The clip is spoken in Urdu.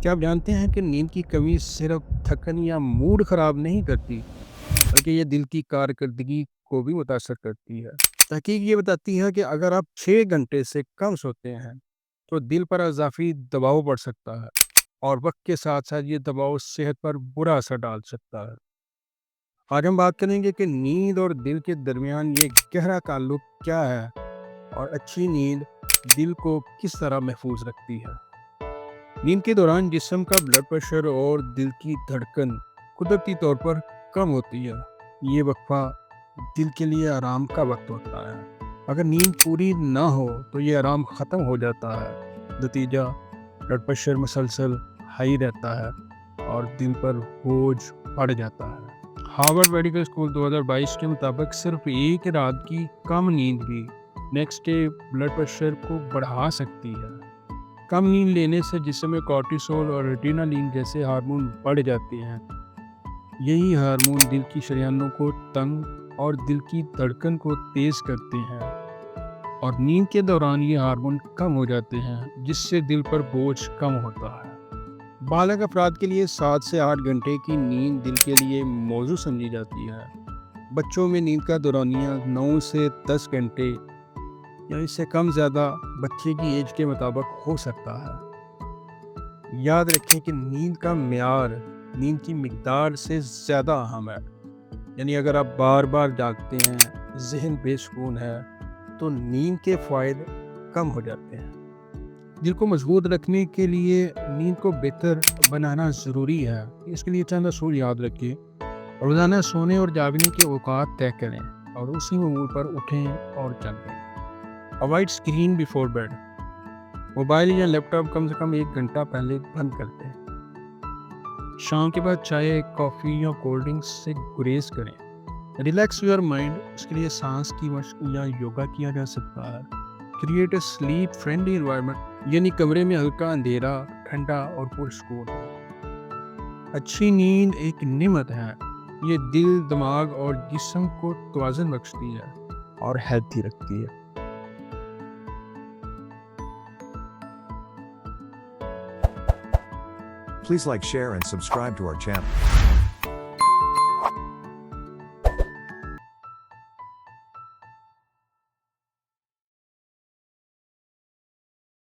کیا آپ جانتے ہیں کہ نیند کی کمی صرف تھکن یا موڈ خراب نہیں کرتی، بلکہ یہ دل کی کارکردگی کو بھی متاثر کرتی ہے؟ تحقیق یہ بتاتی ہے کہ اگر آپ 6 گھنٹے سے کم سوتے ہیں تو دل پر اضافی دباؤ پڑ سکتا ہے، اور وقت کے ساتھ ساتھ یہ دباؤ صحت پر برا اثر ڈال سکتا ہے۔ آج ہم بات کریں گے کہ نیند اور دل کے درمیان یہ گہرا تعلق کیا ہے، اور اچھی نیند دل کو کس طرح محفوظ رکھتی ہے۔ نیند کے دوران جسم کا بلڈ پریشر اور دل کی دھڑکن قدرتی طور پر کم ہوتی ہے۔ یہ وقفہ دل کے لیے آرام کا وقت ہوتا ہے۔ اگر نیند پوری نہ ہو تو یہ آرام ختم ہو جاتا ہے، نتیجہ بلڈ پریشر مسلسل ہائی رہتا ہے اور دل پر بوجھ بڑھ جاتا ہے۔ ہارورڈ میڈیکل اسکول 2022 کے مطابق صرف ایک رات کی کم نیند بھی نیکسٹ ڈے بلڈ پریشر کو بڑھا سکتی ہے۔ کم نیند لینے سے جسم میں کورٹیسول اور ایڈرینالین جیسے ہارمون بڑھ جاتے ہیں۔ یہی ہارمون دل کی شریانوں کو تنگ اور دل کی دھڑکن کو تیز کرتے ہیں، اور نیند کے دوران یہ ہارمون کم ہو جاتے ہیں، جس سے دل پر بوجھ کم ہوتا ہے۔ بالغ افراد کے لیے 7 سے 8 گھنٹے کی نیند دل کے لیے موزوں سمجھی جاتی ہے۔ بچوں میں نیند کا دورانیہ 9 سے 10 گھنٹے یا اس سے کم زیادہ بچے کی ایج کے مطابق ہو سکتا ہے۔ یاد رکھیں کہ نیند کا معیار نیند کی مقدار سے زیادہ اہم ہے، یعنی اگر آپ بار بار جاگتے ہیں، ذہن بے سکون ہے، تو نیند کے فوائد کم ہو جاتے ہیں۔ دل کو مضبوط رکھنے کے لیے نیند کو بہتر بنانا ضروری ہے۔ اس کے لیے چند اصول یاد رکھیں۔ روزانہ سونے اور جاگنے کے اوقات طے کریں اور اسی معمول پر اٹھیں اور جاگیں۔ Avoid screen before bed. Mobile یا لیپ ٹاپ کم سے کم 1 گھنٹہ پہلے بند کر دیں۔ شام کے بعد چائے، کافی یا کولڈ ڈرنکس سے گریز کریں۔ ریلیکس یور مائنڈ، اس کے لیے سانس کی مشق یا یوگا کیا جا سکتا ہے۔ Create a slip friendly environment, یعنی کمرے میں ہلکا اندھیرا، ٹھنڈا اور پرسکون ہو۔ اچھی نیند ایک نعمت ہے، یہ دل، دماغ اور جسم کو توازن بخشتی ہے اور ہیلتھی رکھتی ہے۔ Please like, share and subscribe to our channel.